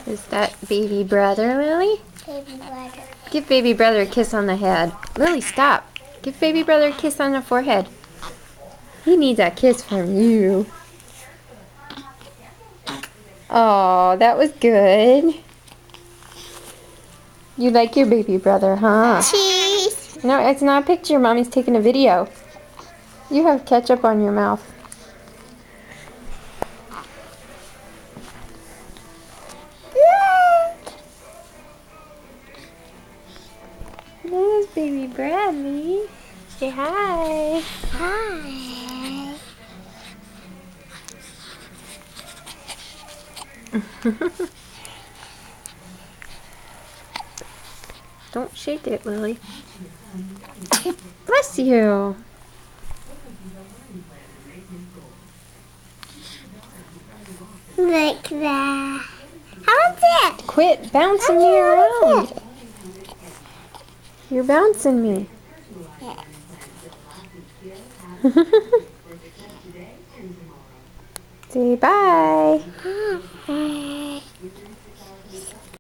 Is that baby brother, Lily? Baby brother. Give baby brother a kiss on the head. Lily, stop. Give baby brother a kiss on the forehead. He needs a kiss from you. Oh, that was good. You like your baby brother, huh? Cheese. No, it's not a picture. Mommy's taking a video. You have ketchup on your mouth. There's baby Bradley. Say hi. Hi. Don't shake it, Lily. Bless you. Like that. How was it? Quit bouncing me around. You're bouncing me. Say bye. Bye.